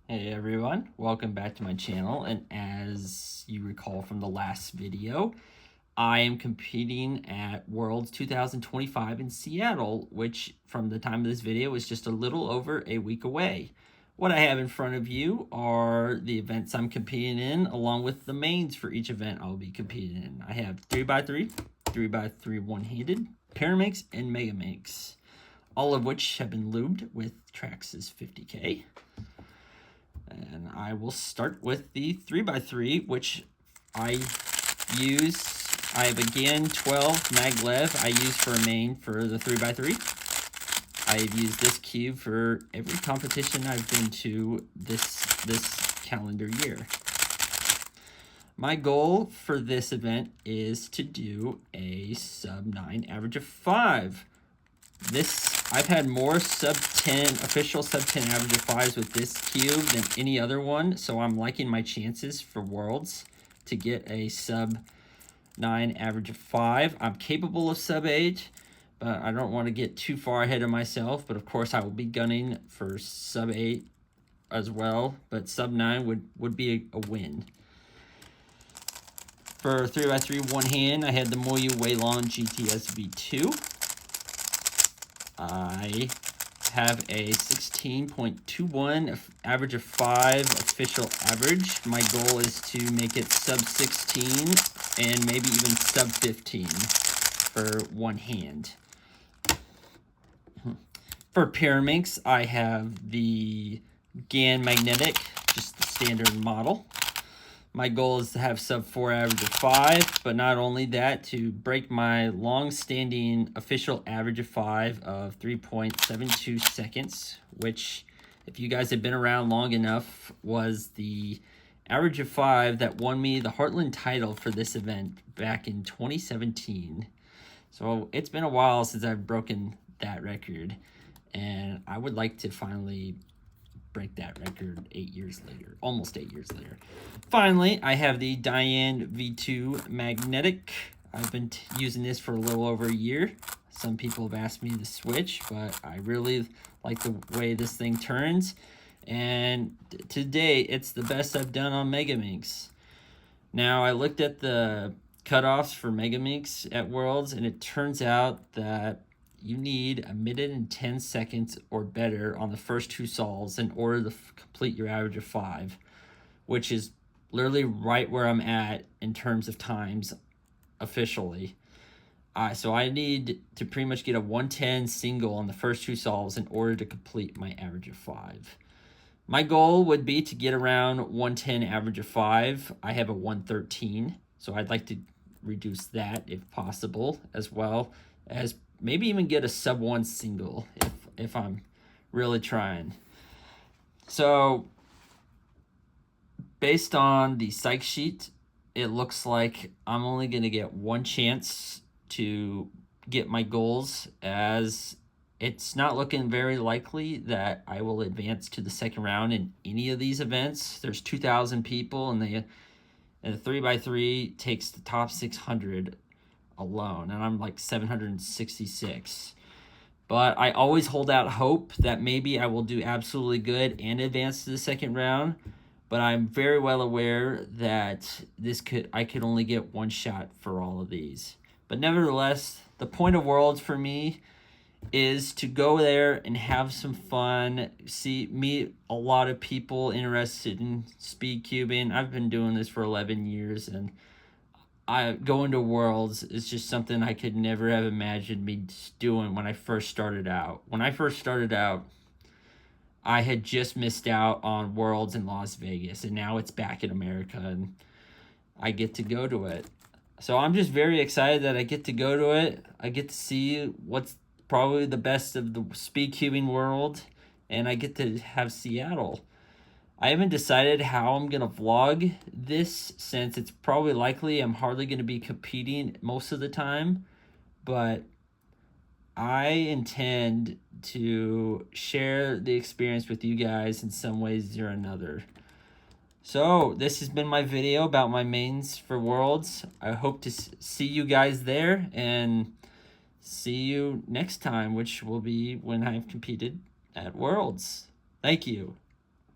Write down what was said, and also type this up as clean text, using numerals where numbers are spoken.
Hey everyone, welcome back to my channel, and as you recall from the last video, I am competing at Worlds 2025 in Seattle, which from the time of this video is just a little over a week away. What I have in front of you are the events I'm competing in, along with the mains for each event I'll be competing in. I have 3x3, 3x3 one-handed, Pyraminx, and Megaminx, all of which have been lubed with Traxxas 50K. And I will start with the 3x3, which I have again 12 MagLev I use for a main for the 3x3. I've used this cube for every competition I've been to this calendar year. My goal for this event is to do a sub 9 average of 5. I've had more sub 10 official sub 10 average of 5s with this cube than any other one, so I'm liking my chances for Worlds to get a sub 9 average of 5. I'm capable of sub 8, but I don't want to get too far ahead of myself. But of course I will be gunning for sub 8 as well, but sub 9 would be a win. For 3x3 one hand, I had the Moyu Weilong GTS VII. I have a 16.21 average of 5 official average. My goal is to make it sub 16 and maybe even sub 15 for one hand. For Pyraminx, I have the GAN magnetic, just the standard model. My goal is to have sub 4 average of 5, but not only that, to break my long-standing official average of 5 of 3.72 seconds, which, if you guys have been around long enough, was the average of 5 that won me the Heartland title for this event back in 2017. So it's been a while since I've broken that record, and I would like to finally break that record 8 years later, almost 8 years later. Finally, I have the Dayan V2 magnetic. I've been using this for a little over a year. Some people have asked me to switch, but I really like the way this thing turns. And today, it's the best I've done on Megaminx. Now, I looked at the cutoffs for Megaminx at Worlds, and it turns out that you need 1 minute and 10 seconds or better on the first 2 solves in order to complete your average of 5, which is literally right where I'm at in terms of times officially. So I need to pretty much get a 110 single on the first 2 solves in order to complete my average of 5. My goal would be to get around 110 average of 5. I have a 113, so I'd like to reduce that if possible, as well as maybe even get a sub 1 single if I'm really trying. So based on the psych sheet, it looks like I'm only going to get one chance to get my goals, as it's not looking very likely that I will advance to the second round in any of these events. There's 2,000 people, and the 3x3 takes the top 600 alone, and I'm like 766. But I always hold out hope that maybe I will do absolutely good and advance to the second round. But I'm very well aware that I could only get one shot for all of these. But nevertheless, the point of Worlds for me is to go there and have some fun, meet a lot of people interested in speed cubing. I've been doing this for 11 years, and going to Worlds is just something I could never have imagined me doing when I first started out. When I first started out, I had just missed out on Worlds in Las Vegas, and now it's back in America, and I get to go to it. So I'm just very excited that I get to go to it. I get to see what's probably the best of the speed cubing world, and I get to have Seattle. I haven't decided how I'm going to vlog this, since it's probably likely I'm hardly going to be competing most of the time, but I intend to share the experience with you guys in some ways or another. So this has been my video about my mains for Worlds. I hope to see you guys there, and see you next time, which will be when I've competed at Worlds. Thank you.